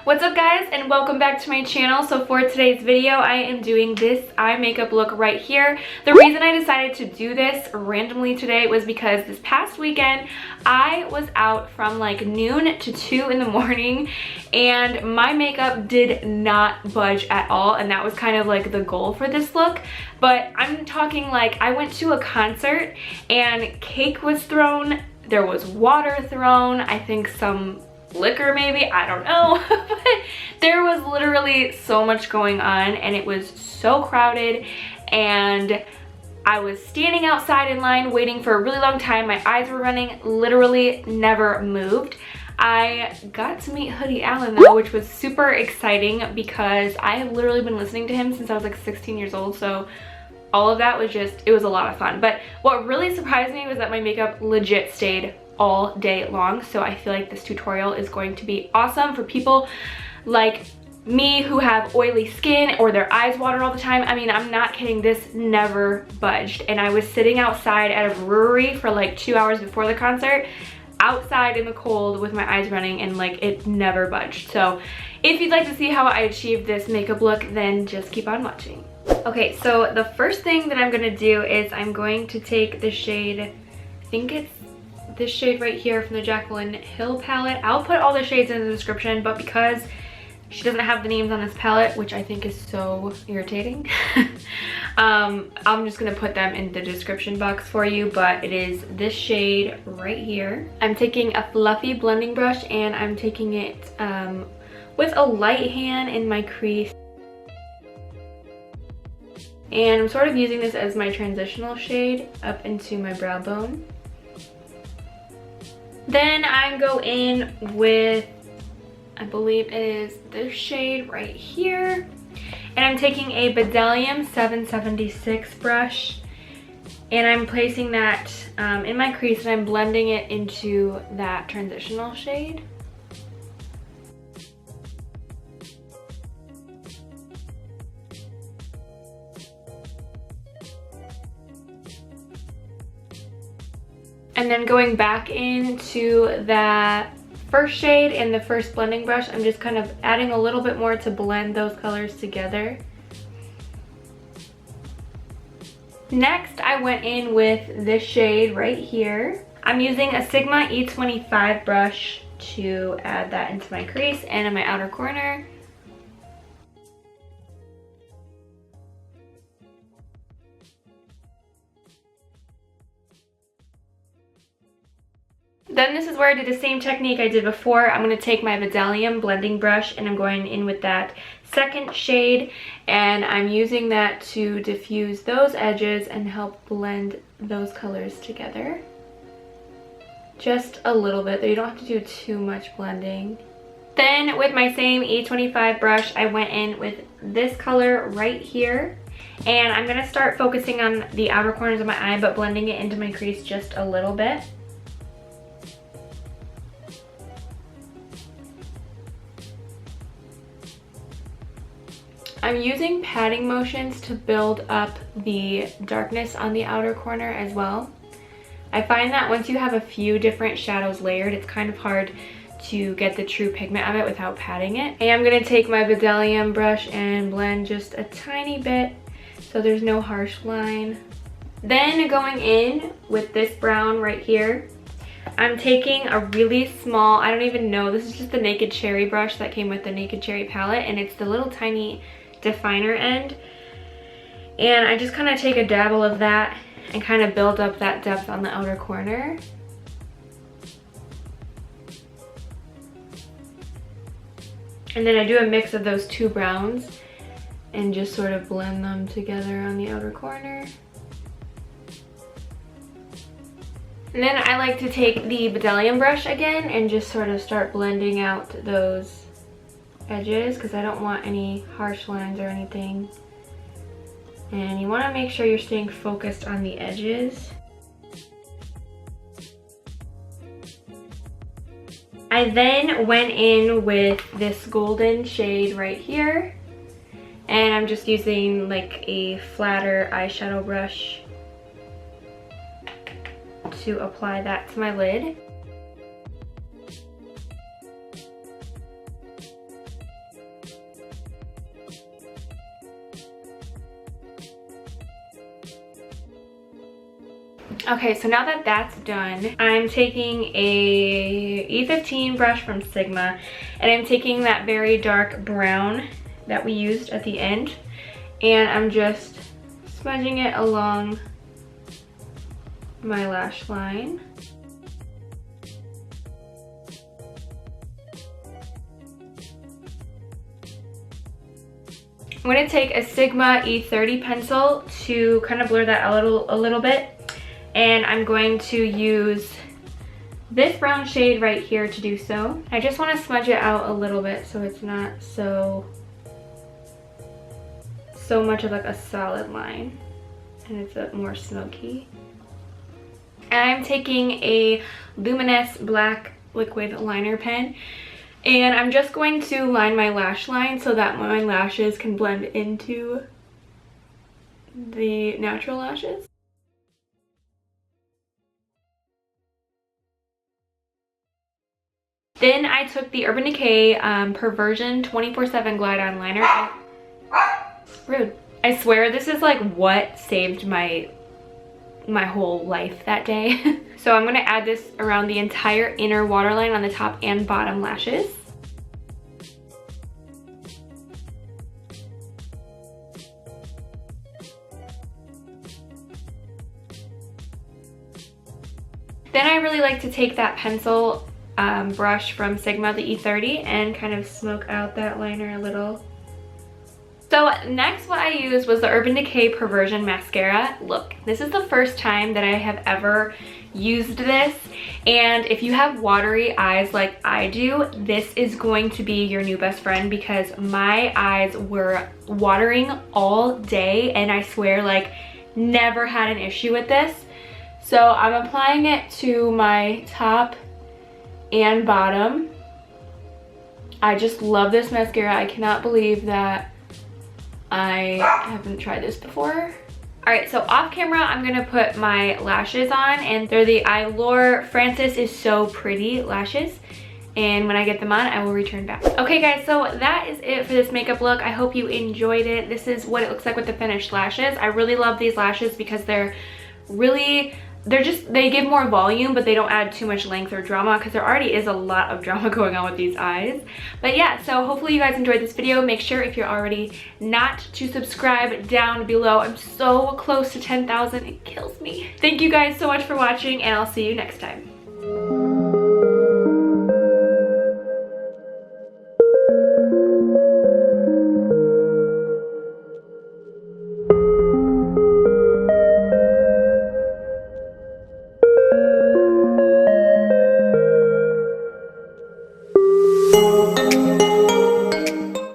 What's up guys, and welcome back to my channel. So for today's video I am doing this eye makeup look right here. The reason I decided to do this randomly today was because this past weekend I was out from like noon to 2 in the morning and my makeup did not budge at all, and that was kind of like the goal for this look. But I'm talking like I went to a concert and cake was thrown, there was water thrown, I think some liquor maybe, I don't know. But there was literally so much going on and it was so crowded, and I was standing outside in line waiting for a really long time. My eyes were running, literally never moved. I got to meet Hoodie Allen though, which was super exciting because I have literally been listening to him since I was like 16 years old, so all of that was just, it was a lot of fun. But what really surprised me was that my makeup legit stayed all day long, so I feel like this tutorial is going to be awesome for people like me who have oily skin or their eyes water all the time. I mean, I'm not kidding, this never budged. And I was sitting outside at a brewery for like 2 hours before the concert, outside in the cold with my eyes running, and like it never budged. So if you'd like to see how I achieved this makeup look, then just keep on watching. Okay, so the first thing that I'm gonna do is I'm going to take the shade, I think it's this shade right here from the Jaclyn Hill palette. I'll put all the shades in the description, but because she doesn't have the names on this palette, which I think is so irritating, I'm just gonna put them in the description box for you. But it is this shade right here. I'm taking a fluffy blending brush and I'm taking it with a light hand in my crease. And I'm sort of using this as my transitional shade up into my brow bone. Then I go in with, I believe it is this shade right here. And I'm taking a Bdellium 776 brush. And I'm placing that in my crease and I'm blending it into that transitional shade. And then going back into that first shade in the first blending brush, I'm just kind of adding a little bit more to blend those colors together. Next, I went in with this shade right here. I'm using a Sigma E25 brush to add that into my crease and in my outer corner. Then this is where I did the same technique I did before. I'm going to take my Bdellium blending brush and I'm going in with that second shade, and I'm using that to diffuse those edges and help blend those colors together. Just a little bit, though you don't have to do too much blending. Then with my same E25 brush, I went in with this color right here. And I'm going to start focusing on the outer corners of my eye, but blending it into my crease just a little bit. I'm using patting motions to build up the darkness on the outer corner as well. I find that once you have a few different shadows layered, it's kind of hard to get the true pigment of it without patting it. And I'm going to take my Bdellium brush and blend just a tiny bit so there's no harsh line. Then going in with this brown right here, I'm taking a really small, I don't even know, this is just the Naked Cherry brush that came with the Naked Cherry palette, and it's the little tiny definer end, and I just kind of take a dabble of that and kind of build up that depth on the outer corner. And then I do a mix of those two browns and just sort of blend them together on the outer corner. And then I like to take the Bdellium brush again and just sort of start blending out those edges because I don't want any harsh lines or anything. And you want to make sure you're staying focused on the edges. I then went in with this golden shade right here, and I'm just using like a flatter eyeshadow brush to apply that to my lid. Okay, so now that that's done, I'm taking a E15 brush from Sigma, and I'm taking that very dark brown that we used at the end, and I'm just smudging it along my lash line. I'm going to take a Sigma E30 pencil to kind of blur that a little bit. And I'm going to use this brown shade right here to do so. I just want to smudge it out a little bit so it's not so much of like a solid line, and it's a more smoky. And I'm taking a luminous black liquid liner pen, and I'm just going to line my lash line so that my lashes can blend into the natural lashes. Then I took the Urban Decay Perversion 24/7 Glide On Liner. Rude. I swear this is like what saved my whole life that day. So I'm going to add this around the entire inner waterline on the top and bottom lashes. Then I really like to take that pencil brush from Sigma, the E30, and kind of smoke out that liner a little. So next what I used was the Urban Decay Perversion Mascara. Look, this is the first time that I have ever used this, and if you have watery eyes like I do, this is going to be your new best friend, because my eyes were watering all day and I swear like never had an issue with this. So I'm applying it to my top and bottom. I just love this mascara. I cannot believe that I haven't tried this before. Alright, so off camera, I'm gonna put my lashes on, and they're the Eylure Francis is So Pretty lashes. And when I get them on, I will return back. Okay guys, so that is it for this makeup look. I hope you enjoyed it. This is what it looks like with the finished lashes. I really love these lashes because they give more volume, but they don't add too much length or drama, because there already is a lot of drama going on with these eyes. But yeah, so hopefully you guys enjoyed this video. Make sure, if you're already not, to subscribe down below. I'm so close to 10,000, it kills me. Thank you guys so much for watching, and I'll see you next time.